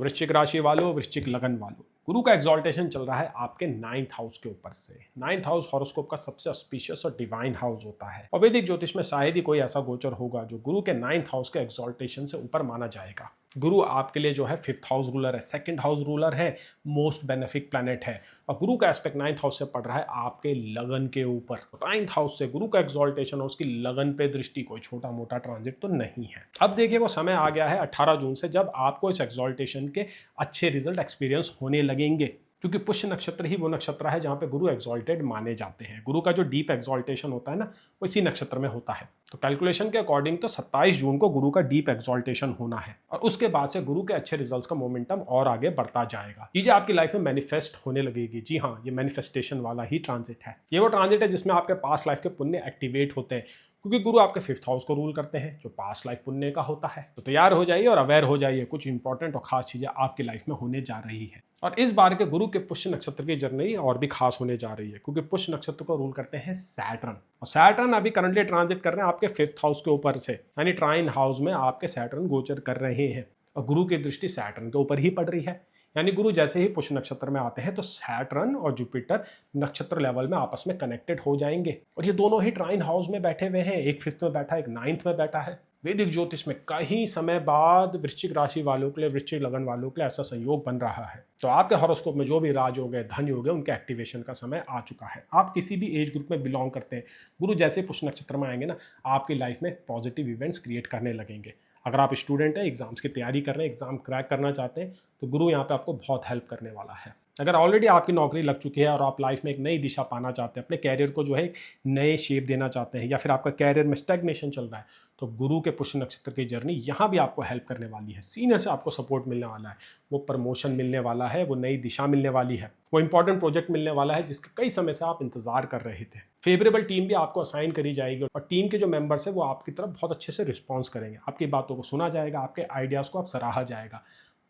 तो वृश्चिक राशि वालों, वृश्चिक लगन वालों, गुरु का एक्सॉल्टेशन चल रहा है आपके 9th हाउस के ऊपर से। 9th हाउस हॉरोस्कोप का सबसे ऑस्पिशियस और डिवाइन हाउस होता है और वैदिक ज्योतिष में शायद ही कोई ऐसा गोचर होगा जो गुरु के 9th हाउस के एक्सॉल्टेशन से ऊपर माना जाएगा। गुरु आपके लिए जो है 5th हाउस रूलर है, 2nd हाउस रूलर है, मोस्ट बेनिफिक प्लैनेट है और गुरु का एस्पेक्ट 9th हाउस से पड़ रहा है आपके लगन के ऊपर। 9th हाउस से गुरु का एक्सॉल्टेशन और उसकी लगन पे दृष्टि कोई छोटा मोटा ट्रांजिट तो नहीं है। अब देखिए वो समय आ गया है 18 जून से जब आपको इस एक्सॉल्टेशन के अच्छे रिजल्ट एक्सपीरियंस होने लगेंगे, क्योंकि पुष्य नक्षत्र ही वो नक्षत्र है जहाँ पे गुरु एक्सॉल्टेड माने जाते हैं। गुरु का जो डीप एक्सॉल्टेशन होता है ना, वो इसी नक्षत्र में होता है। तो कैलकुलेशन के अकॉर्डिंग तो 27 जून को गुरु का डीप एक्सॉल्टेशन होना है और उसके बाद से गुरु के अच्छे रिजल्ट्स का मोमेंटम और आगे बढ़ता जाएगा। चीजें आपकी लाइफ में मैनिफेस्ट होने लगेगी। जी हाँ, ये मैनिफेस्टेशन वाला ही ट्रांजिट है। ये वो ट्रांजिट है जिसमें आपके पास्ट लाइफ के पुण्य एक्टिवेट होते हैं, क्योंकि गुरु आपके 5th हाउस को रूल करते हैं जो पास्ट लाइफ पुण्य का होता है। तो तैयार हो जाइए और अवेयर हो जाइए, कुछ इंपॉर्टेंट और खास चीजें आपकी लाइफ में होने जा रही है। और इस बार के गुरु के पुष्य नक्षत्र की जर्नी और भी खास होने जा रही है, क्योंकि पुष्य नक्षत्र को रूल करते हैं सैटर्न और सैटर्न अभी करंटली ट्रांजिट कर रहे हैं आपके 5th हाउस के ऊपर से, यानी ट्राइन हाउस में आपके सैटर्न गोचर कर रहे हैं और गुरु की दृष्टि सैटर्न के ऊपर ही पड़ रही है। यानी गुरु जैसे ही पुष्य नक्षत्र में आते हैं तो सैटर्न और जुपिटर नक्षत्र लेवल में आपस में कनेक्टेड हो जाएंगे और ये दोनों ही ट्राइन हाउस में बैठे हुए हैं। एक 5th में बैठा है, एक 9th में बैठा है। वैदिक ज्योतिष में कई समय बाद वृश्चिक राशि वालों के लिए, वृश्चिक लगन वालों के लिए ऐसा संयोग बन रहा है। तो आपके हॉरोस्कोप में जो भी राजयोग है, धन योग है, उनके एक्टिवेशन का समय आ चुका है। आप किसी भी एज ग्रुप में बिलोंग करते हैं, गुरु जैसे पुष्य नक्षत्र में आएंगे ना, आपकी लाइफ में पॉजिटिव इवेंट्स क्रिएट करने लगेंगे। अगर आप स्टूडेंट हैं, एग्जाम्स की तैयारी कर रहे हैं, एग्जाम क्रैक करना चाहते हैं, तो गुरु यहाँ पे आपको बहुत हेल्प करने वाला है। अगर ऑलरेडी आपकी नौकरी लग चुकी है और आप लाइफ में एक नई दिशा पाना चाहते हैं, अपने कैरियर को जो है नए शेप देना चाहते हैं, या फिर आपका कैरियर में स्टैग्नेशन चल रहा है, तो गुरु के पुष्य नक्षत्र की जर्नी यहाँ भी आपको हेल्प करने वाली है। सीनियर से आपको सपोर्ट मिलने वाला है, वो प्रमोशन मिलने वाला है, वो नई दिशा मिलने वाली है, वो इंपॉर्टेंट प्रोजेक्ट मिलने वाला है जिसके कई समय से आप इंतजार कर रहे थे। फेवरेबल टीम भी आपको असाइन करी जाएगी और टीम के जो मेंबर्स है वो आपकी तरफ बहुत अच्छे से रिस्पॉन्स करेंगे। आपकी बातों को सुना जाएगा, आपके आइडियाज़ को आप सराहा जाएगा।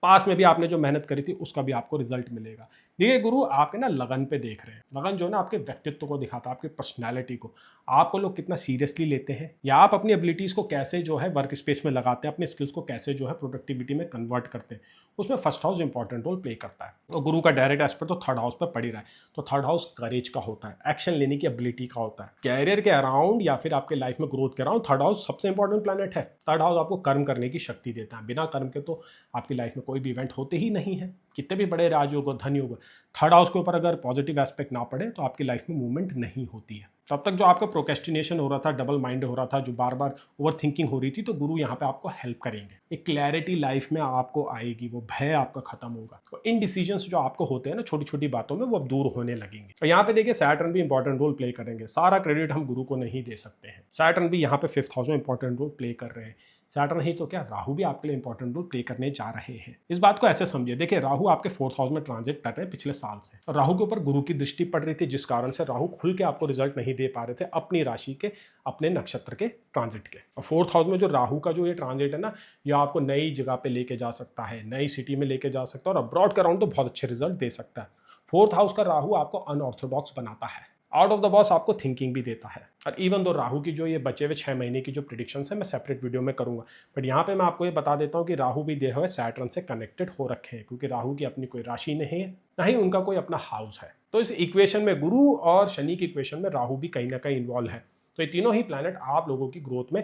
पास में भी आपने जो मेहनत करी थी उसका भी आपको रिजल्ट मिलेगा। देखिए गुरु आपके ना लगन पे देख रहे हैं। लगन जो है ना आपके व्यक्तित्व को दिखाता है, आपकी पर्सनैलिटी को, आपको लोग कितना सीरियसली लेते हैं या आप अपनी एबिलिटीज़ को कैसे जो है वर्क स्पेस में लगाते हैं, अपने स्किल्स को कैसे जो है प्रोडक्टिविटी में कन्वर्ट करते हैं, उसमें 1st house important role play करता है। तो गुरु का डायरेक्ट एस्पेक्ट तो 3rd हाउस पर पड़ ही रहा है। तो 3rd हाउस करेज का होता है, एक्शन लेने की एबिलिटी का होता है। कैरियर के अराउंड या फिर आपके लाइफ में ग्रोथ के अराउंड 3rd हाउस सबसे इंपॉर्टेंट प्लैनेट है। 3rd हाउस आपको कर्म करने की शक्ति देता है। बिना कर्म के तो आपकी लाइफ में कोई भी इवेंट होते ही नहीं है, कितने भी बड़े राजयोग हो, धन योग हो। 3rd हाउस के ऊपर अगर पॉजिटिव एस्पेक्ट ना पड़े तो आपकी लाइफ में मूवमेंट नहीं होती है। तब तक जो आपका प्रोक्रेस्टिनेशन हो रहा था, डबल माइंड हो रहा था, जो बार बार ओवर थिंकिंग हो रही थी, तो गुरु यहाँ पे आपको हेल्प करेंगे। एक क्लैरिटी लाइफ में आपको आएगी, वो भय आपका खत्म होगा। तो इन डिसीजंस जो आपको होते हैं ना छोटी छोटी बातों में, वो अब दूर होने लगेंगे। और यहाँ पे देखिए सैटर्न भी इंपॉर्टेंट रोल प्ले करेंगे। सारा क्रेडिट हम गुरु को नहीं दे सकते हैं। सैटर्न भी यहाँ पे 5th हाउस में इंपॉर्टेंट रोल प्ले कर रहे हैं। सैटर्न ही तो क्या, राहु भी आपके लिए इंपॉर्टेंट रोल प्ले करने जा रहे हैं। इस बात को ऐसे समझिए, देखिए राहु आपके 4th हाउस में ट्रांजिट कर रहे हैं पिछले साल से, और राहु के ऊपर गुरु की दृष्टि पड़ रही थी, जिस कारण से राहु खुल के आपको रिजल्ट नहीं दे पा रहे थे अपनी राशि के, अपने नक्षत्र के ट्रांजिट के। और 4th हाउस में जो राहु का जो ये ट्रांजिट है ना, ये आपको नई जगह पे लेके जा सकता है, नई सिटी में लेके जा सकता है और अब्रॉड का राउंड तो बहुत अच्छे रिजल्ट दे सकता है। 4th हाउस का राहु आपको अनऑर्थोडॉक्स बनाता है, आउट ऑफ द बॉक्स आपको थिंकिंग भी देता है। और इवन दो राहु की जो ये बचे हुए 6 महीने की जो प्रिडिक्शंस है मैं सेपरेट वीडियो में करूंगा, बट यहाँ पे मैं आपको ये बता देता हूँ कि राहु भी जो है सैटर्न से कनेक्टेड हो रखे हैं, क्योंकि राहु की अपनी कोई राशि नहीं है, ना ही उनका कोई अपना हाउस है। तो इस इक्वेशन में गुरु और शनि की इक्वेशन में राहु भी कहीं ना कहीं इन्वॉल्व है। तो ये तीनों ही प्लैनेट आप लोगों की ग्रोथ में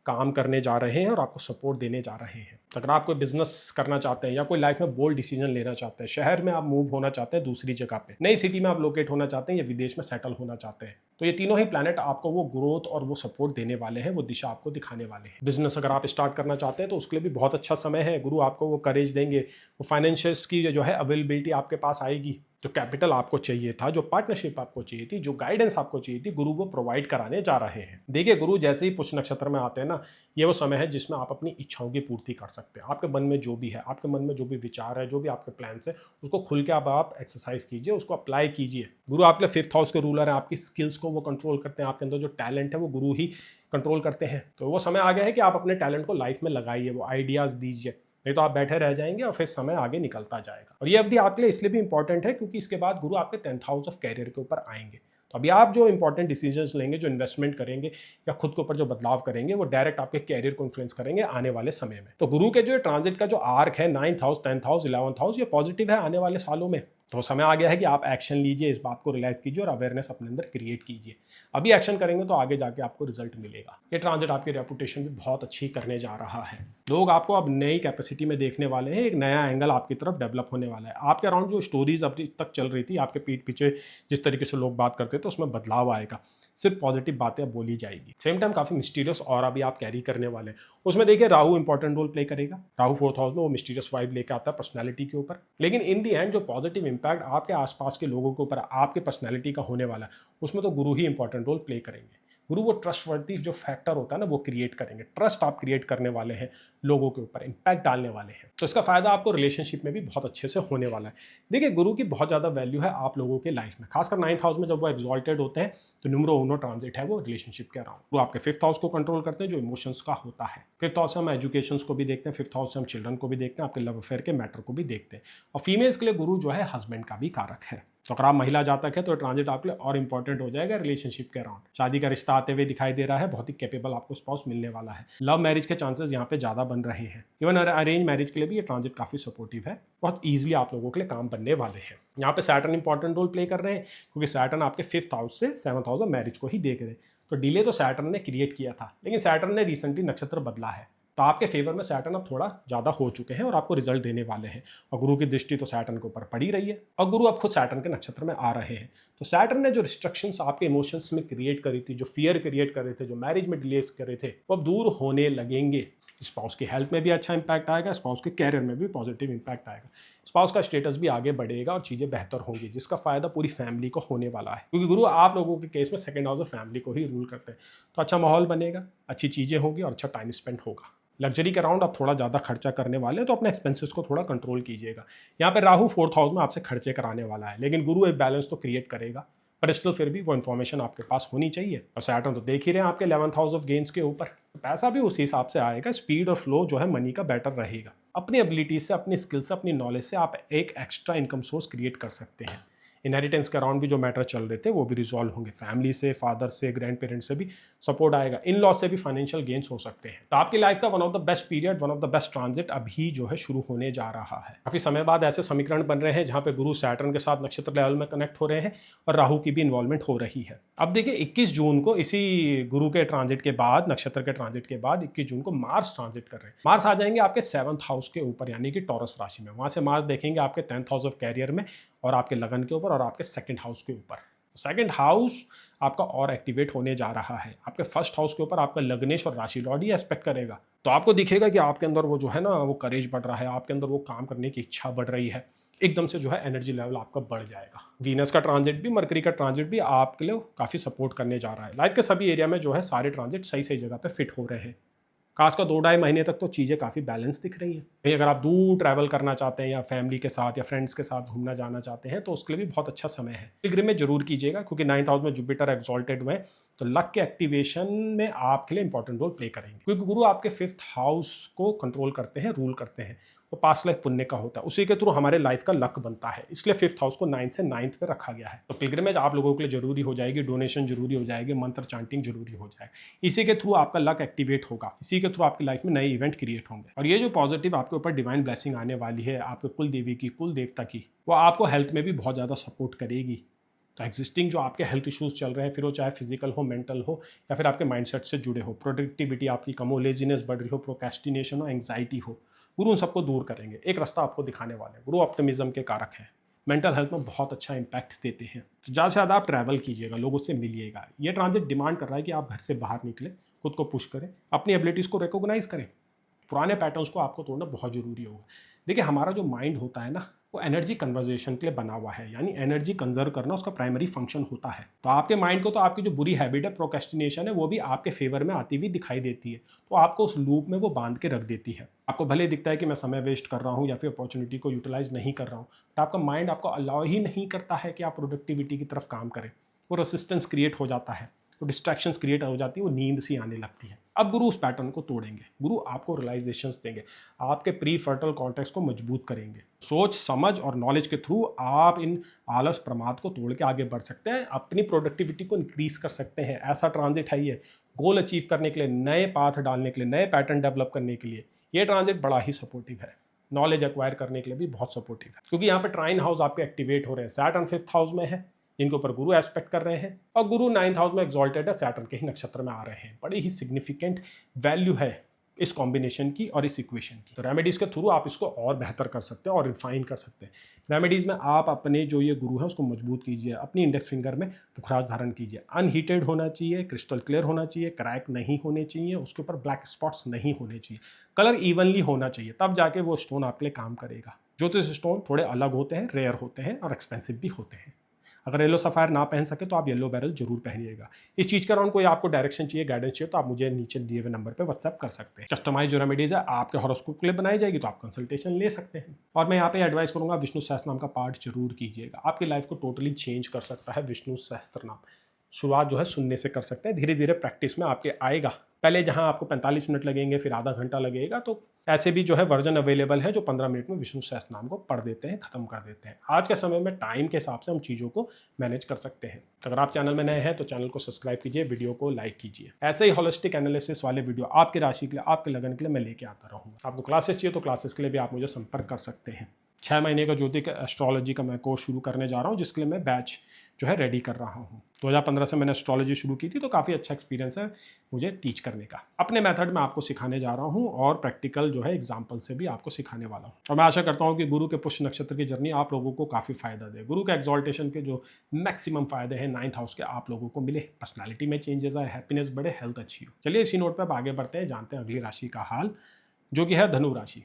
काम करने जा रहे हैं और आपको सपोर्ट देने जा रहे हैं। अगर आप कोई बिजनेस करना चाहते हैं या कोई लाइफ में बोल्ड डिसीजन लेना चाहते हैं, शहर में आप मूव होना चाहते हैं, दूसरी जगह पे नई सिटी में आप लोकेट होना चाहते हैं या विदेश में सेटल होना चाहते हैं, तो ये तीनों ही प्लैनेट आपको वो ग्रोथ और वो सपोर्ट देने वाले हैं, वो दिशा आपको दिखाने वाले हैं। बिजनेस अगर आप स्टार्ट करना चाहते हैं तो उसके लिए भी बहुत अच्छा समय है। गुरु आपको वो करेज देंगे, वो फाइनेंशियल्स की जो है अवेलेबिलिटी आपके पास आएगी, जो कैपिटल आपको चाहिए था, जो पार्टनरशिप आपको चाहिए थी, जो गाइडेंस आपको चाहिए थी, गुरु वो प्रोवाइड कराने जा रहे हैं। देखिए गुरु जैसे ही पुष्य नक्षत्र में आते हैं ना, ये वो समय है जिसमें आप अपनी इच्छाओं की पूर्ति कर सकते हैं। आपके मन में जो भी है, आपके मन में जो भी विचार है, जो भी आपके प्लान्स है, उसको खुल के आप एक्सरसाइज कीजिए, उसको अप्लाई कीजिए। गुरु आपके 5th हाउस के रूलर हैं, आपकी स्किल्स को वो कंट्रोल करते हैं, आपके अंदर जो टैलेंट है वो गुरु ही कंट्रोल करते हैं। तो वो समय आ गया है कि आप अपने टैलेंट को लाइफ में लगाइए, वो आइडियाज़ दीजिए, नहीं तो आप बैठे रह जाएंगे और फिर समय आगे निकलता जाएगा। और ये अवधि आपके लिए इसलिए भी इंपॉर्टेंट है क्योंकि इसके बाद गुरु आपके 10th हाउस ऑफ कैरियर के ऊपर आएंगे। तो अभी आप जो इंपॉर्टेंट डिसीजंस लेंगे, जो इन्वेस्टमेंट करेंगे या खुद के ऊपर जो बदलाव करेंगे, वो डायरेक्ट आपके कैरियर को इन्फ्लुएंस करेंगे आने वाले समय में। तो गुरु के जो ट्रांजिट का जो आर्क है 9th house, 10th house, 11th house, ये पॉजिटिव है आने वाले सालों में। तो समय आ गया है कि आप एक्शन लीजिए, इस बात को रियलाइज कीजिए और अवेयरनेस अपने अंदर क्रिएट कीजिए। अभी एक्शन करेंगे तो आगे जाके आपको रिजल्ट मिलेगा। ये ट्रांजिट आपकी रेपुटेशन भी बहुत अच्छी करने जा रहा है। लोग आपको अब नई कैपेसिटी में देखने वाले हैं, एक नया एंगल आपकी तरफ डेवलप होने वाला है। आपके अराउंड जो स्टोरीज अभी तक चल रही थी, आपके पीठ पीछे जिस तरीके से लोग बात करते थे, उसमें बदलाव आएगा। सिर्फ पॉजिटिव बातें अब बोली जाएगी। सेम टाइम काफी मिस्टीरियस और अभी आप कैरी करने वाले हैं। उसमें देखिए राहु इंपॉर्टेंट रोल प्ले करेगा। राहु 4th हाउस में वो मिस्टीरियस वाइब लेके आता है पर्सनैलिटी के ऊपर। लेकिन इन दी एंड जो पॉजिटिव इंपैक्ट आपके आसपास के लोगों के ऊपर आपके पर्सनैलिटी का होने वाला है, उसमें तो गुरु ही इंपॉर्टेंट रोल प्ले करेंगे। गुरु वो ट्रस्टवर्दी जो फैक्टर होता है ना, वो क्रिएट करेंगे। ट्रस्ट आप क्रिएट करने वाले हैं, लोगों के ऊपर इंपैक्ट डालने वाले हैं। तो इसका फायदा आपको रिलेशनशिप में भी बहुत अच्छे से होने वाला है। देखिए गुरु की बहुत ज़्यादा वैल्यू है आप लोगों के लाइफ में, खासकर 9th हाउस में जब वो एक्सॉल्टेड होते हैं तो न्यूमरो उनो ट्रांजिट है वो रिलेशनशिप के अराउंड। वो आपके 5th हाउस को कंट्रोल करते हैं, जो इमोशंस का होता है। 5th हाउस से हम एजुकेशन को भी देखते हैं, 5th हाउस से हम चिल्ड्रन को भी देखते हैं, आपके लव अफेयर के मैटर को भी देखते हैं। और फीमेल्स के लिए गुरु जो है हस्बैंड का भी कारक है। तो अगर आप महिला जातक है तो ट्रांजिट आपके लिए और इंपॉर्टेंट हो जाएगा रिलेशनशिप के अराउंड। शादी का रिश्ता आते हुए दिखाई दे रहा है, बहुत ही कैपेबल आपको स्पाउस मिलने वाला है। लव मैरिज के चांसेस यहाँ पे ज़्यादा बन रहे हैं। इवन अरेंज मैरिज के लिए भी ये ट्रांजिट काफ़ी सपोर्टिव है, बहुत ईजिली आप लोगों के लिए काम बनने वाले हैं। यहाँ पे सैटर्न इंपॉर्टेंट रोल प्ले कर रहे हैं, क्योंकि सैटर्न आपके 5th हाउस से 7th हाउस ऑफ मैरिज को ही देख रहे हैं। तो डिले तो सैटर्न ने क्रिएट किया था, लेकिन सैटर्न ने रिसेंटली नक्षत्र बदला है, तो आपके फेवर में सैटर्न अब थोड़ा ज़्यादा हो चुके हैं और आपको रिजल्ट देने वाले हैं। और गुरु की दृष्टि तो सैटर्न के ऊपर पड़ी रही है, और गुरु अब खुद सैटर्न के नक्षत्र में आ रहे हैं। तो सैटर्न ने जो रिस्ट्रिक्शंस आपके इमोशंस में क्रिएट करी थी, जो फियर क्रिएट कर रहे थे, जो मैरिज में डिलेस कर रहे थे, वो अब दूर होने लगेंगे। स्पाउस की हेल्थ में भी अच्छा इंपैक्ट आएगा, स्पाउस के कैरियर में भी पॉजिटिव इंपैक्ट आएगा, स्पाउस का स्टेटस भी आगे बढ़ेगा और चीज़ें बेहतर होंगी, जिसका फायदा पूरी फैमिली को होने वाला है। क्योंकि गुरु आप लोगों के केस में 2nd हाउस ऑफ फैमिली को ही रूल करते हैं। तो अच्छा माहौल बनेगा, अच्छी चीज़ें होंगी और अच्छा टाइम स्पेंड होगा। लग्जरी के अराउंड आप थोड़ा ज़्यादा खर्चा करने वाले हैं, तो अपने एक्सपेंसेस को थोड़ा कंट्रोल कीजिएगा। यहाँ पे राहु 4th हाउस में आपसे खर्चे कराने वाला है, लेकिन गुरु एक बैलेंस तो क्रिएट करेगा, पर स्टिल फिर भी वो इन्फॉर्मेशन आपके पास होनी चाहिए। और सैटर्न तो देख ही रहे हैं आपके 11th हाउस ऑफ गेन्स के ऊपर, पैसा भी उसी हिसाब से आएगा। स्पीड और फ्लो जो है मनी का बेटर रहेगा। अपनी एबिलिटीज से, अपनी स्किल से, अपनी नॉलेज से आप एक एक्स्ट्रा इनकम सोर्स क्रिएट कर सकते हैं। इनहेरिटेंस के अराउंड भी जो मैटर चल रहे थे वो भी रिजॉल्व होंगे। फैमिली से, फादर से, ग्रैंड पेरेंट्स से भी सपोर्ट आएगा। इन लॉ से भी फाइनेंशियल गेन्स हो सकते हैं। तो आपकी लाइफ का one of the best period, one of the best transit अभी जो है शुरू होने जा रहा है। काफी समय बाद ऐसे समीकरण बन रहे हैं जहां पे गुरु सैटर्न के साथ नक्षत्र लेवल में कनेक्ट हो रहे हैं और राहु की भी इन्वॉल्वमेंट हो रही है। अब देखिए 21 जून को इसी गुरु के ट्रांजिट के बाद, नक्षत्र के ट्रांजिट के बाद 21 जून को मार्स ट्रांजिट कर रहे हैं। मार्स आ जाएंगे आपके 7th हाउस के ऊपर, यानी कि टॉरस राशि में। वहां से मार्स देखेंगे आपके 10th हाउस ऑफ कैरियर में और आपके लगन के ऊपर और आपके 2nd हाउस के ऊपर। 2nd हाउस आपका और एक्टिवेट होने जा रहा है। आपके 1st हाउस के ऊपर आपका लग्नेश और राशि लॉर्ड ही एस्पेक्ट करेगा। तो आपको दिखेगा कि आपके अंदर वो जो है ना, वो करेज बढ़ रहा है, आपके अंदर वो काम करने की इच्छा बढ़ रही है। एकदम से जो है एनर्जी लेवल आपका बढ़ जाएगा। वीनस का ट्रांजिट भी, मरकरी का ट्रांजिट भी आपके लिए काफ़ी सपोर्ट करने जा रहा है। लाइफ के सभी एरिया में जो है सारे ट्रांजिट सही सही जगह पे फिट हो रहे हैं। खासकर 2-2.5 महीने तक तो चीज़ें काफ़ी बैलेंस दिख रही हैं। भाई अगर आप दूर ट्रैवल करना चाहते हैं या फैमिली के साथ या फ्रेंड्स के साथ घूमना जाना चाहते हैं तो उसके लिए भी बहुत अच्छा समय है। पिलग्रिमेज जरूर कीजिएगा, क्योंकि 9th हाउस में जुपिटर एक्सॉल्टेड हुए, तो लक के एक्टिवेशन में आपके लिए इंपॉर्टेंट रोल प्ले करेंगे। क्योंकि गुरु आपके 5th हाउस को कंट्रोल करते हैं, रूल करते हैं। वो पास्ट लाइफ पुण्य का होता है, उसी के थ्रू हमारे लाइफ का लक बनता है। इसलिए 5th हाउस को 9 से 9th पे रखा गया है। तो पिलग्रिमेज आप लोगों के लिए जरूरी हो जाएगी, डोनेशन जरूरी हो जाएगी, मंत्र चांटिंग जरूरी हो जाएगा। इसी के थ्रू आपका लक एक्टिवेट होगा, इसी के थ्रू आपकी लाइफ में नए इवेंट क्रिएट होंगे। और ये जो पॉजिटिव आपके ऊपर डिवाइन ब्लेसिंग आने वाली है आपके कुल देवी की, कुल देवता की, वो आपको हेल्थ में भी बहुत ज़्यादा सपोर्ट करेगी। तो एग्जिस्टिंग जो आपके हेल्थ इश्यूज चल रहे हैं, फिर वो चाहे फिजिकल हो, मेंटल हो, या फिर आपके माइंडसेट से जुड़े हो, प्रोडक्टिविटी आपकी कम हो, लेजीनेस बढ़ रही हो, प्रोक्रेस्टिनेशन हो, एंग्जाइटी हो, गुरु उन सबको दूर करेंगे। एक रास्ता आपको दिखाने वाले हैं। गुरु ऑप्टिमिज्म के कारक हैं, मेंटल हेल्थ में बहुत अच्छा इंपैक्ट देते हैं। तो ज़्यादा से ज़्यादा आप ट्रैवल कीजिएगा, लोगों से मिलिएगा। ये ट्रांजिट डिमांड कर रहा है कि आप घर से बाहर निकले, खुद को पुश करें, अपनी एबिलिटीज़ को रिकॉग्नाइज करें। पुराने पैटर्न्स को आपको तोड़ना बहुत ज़रूरी होगा। देखिए हमारा जो माइंड होता है ना, वो एनर्जी कन्वर्जेशन के लिए बना हुआ है, यानी एनर्जी कंजर्व करना उसका प्राइमरी फंक्शन होता है। तो आपके माइंड को तो आपकी जो बुरी हैबिट है, प्रोक्रेस्टिनेशन है, वो भी आपके फेवर में आती हुई दिखाई देती है। तो आपको उस लूप में वो बांध के रख देती है। आपको भले दिखता है कि मैं समय वेस्ट कर रहा हूँ या फिर अपॉर्चुनिटी को यूटिलाइज नहीं कर रहा हूँ, बट आपका माइंड आपको अलाउ ही नहीं करता है कि आप प्रोडक्टिविटी की तरफ काम करें। वो रेसिस्टेंस क्रिएट हो जाता है, वो डिस्ट्रैक्शंस क्रिएट हो जाती है, वो नींद सी आने लगती है। अब गुरु उस पैटर्न को तोड़ेंगे, गुरु आपको रियलाइजेशंस देंगे, आपके प्री फर्टल कॉन्टेक्स्ट को मजबूत करेंगे। सोच समझ और नॉलेज के थ्रू आप इन आलस प्रमाद को तोड़ के आगे बढ़ सकते हैं, अपनी प्रोडक्टिविटी को इंक्रीज कर सकते हैं। ऐसा ट्रांजिट है ये, गोल अचीव करने के लिए, नए पाथ डालने के लिए, नए पैटर्न डेवलप करने के लिए ये ट्रांजिट बड़ा ही सपोर्टिव है। नॉलेज एक्वायर करने के लिए भी बहुत सपोर्टिव है, क्योंकि यहाँ पे ट्राइन हाउस आपके एक्टिवेट हो रहे हैं। सैटर्न 5th हाउस में है, इनके ऊपर गुरु एस्पेक्ट कर रहे हैं, और गुरु 9th हाउस में एक्सॉल्टेड है, सैटर्न के ही नक्षत्र में आ रहे हैं। बड़ी ही सिग्निफिकेंट वैल्यू है इस कॉम्बिनेशन की और इस इक्वेशन की। तो रेमेडीज के थ्रू आप इसको और बेहतर कर सकते हैं और रिफाइन कर सकते हैं। रेमेडीज में आप अपने जो ये गुरु है उसको मजबूत कीजिए, अपनी इंडेक्स फिंगर में पुखराज धारण कीजिए, अनहीटेड होना चाहिए, क्रिस्टल क्लियर होना चाहिए, क्रैक नहीं होने चाहिए, उसके ऊपर ब्लैक स्पॉट्स नहीं होने चाहिए, कलर इवनली होना चाहिए, तब जाके वो स्टोन आपके लिए काम करेगा। ज्योतिष स्टोन थोड़े अलग होते हैं, रेयर होते हैं और एक्सपेंसिव भी होते हैं। अगर येलो सफ़ायर ना पहन सके तो आप येलो बेरल जरूर पहनिएगा। इस चीज़ के अराउंड कोई आपको डायरेक्शन चाहिए, गाइडेंस चाहिए, तो आप मुझे नीचे दिए हुए नंबर पे व्हाट्सएप कर सकते हैं। कस्टमाइज जो रेमेडीज है आपके हॉरोस्कोप के लिए बनाई जाएगी, तो आप कंसल्टेशन ले सकते हैं। और मैं यहाँ पे एडवाइस करूँगा, विष्णु सहस्त्र नाम का पाठ जरूर कीजिएगा, आपकी लाइफ को टोटली चेंज कर सकता है विष्णु सहस्त्र नाम। शुरुआत जो है सुनने से कर सकते हैं, धीरे धीरे प्रैक्टिस में आपके आएगा। पहले जहां आपको 45 मिनट लगेंगे, फिर आधा घंटा लगेगा, तो ऐसे भी जो है वर्जन अवेलेबल है जो 15 मिनट में विष्णु सहस्त्र नाम को पढ़ देते हैं, खत्म कर देते हैं। आज के समय में टाइम के हिसाब से हम चीज़ों को मैनेज कर सकते हैं। अगर आप चैनल में नए हैं तो चैनल को सब्सक्राइब कीजिए, वीडियो को लाइक कीजिए। ऐसे ही होलिस्टिक एनालिसिस वाले वीडियो आपकी राशि के लिए, आपके लगन के लिए मैं लेके आता रहूँगा। आपको क्लासेस चाहिए तो क्लासेस के लिए भी आप मुझे संपर्क कर सकते हैं। 6 महीने का ज्योतिष एस्ट्रोलॉजी का मैं कोर्स शुरू करने जा रहा हूँ, जिसके लिए मैं बैच जो है रेडी कर रहा हूँ। 2015 से मैंने एस्ट्रोलॉजी शुरू की थी, तो काफ़ी अच्छा एक्सपीरियंस है मुझे टीच करने का। अपने मेथड में आपको सिखाने जा रहा हूँ और प्रैक्टिकल जो है एग्जाम्पल से भी आपको सिखाने वाला हूँ। और मैं आशा करता हूँ कि गुरु के पुष्य नक्षत्र की जर्नी आप लोगों को काफ़ी फायदा दे। गुरु के एक्सॉल्टेशन के जो मैक्सिमम फायदे हैं 9th हाउस के आप लोगों को मिले, पर्सनैलिटी में चेंजेस आए, हैप्पीनेस बढ़े, हेल्थ अच्छी हो। चलिए इसी नोट पर आगे बढ़ते हैं, जानते हैं अगली राशि का हाल, जो कि है धनु राशि।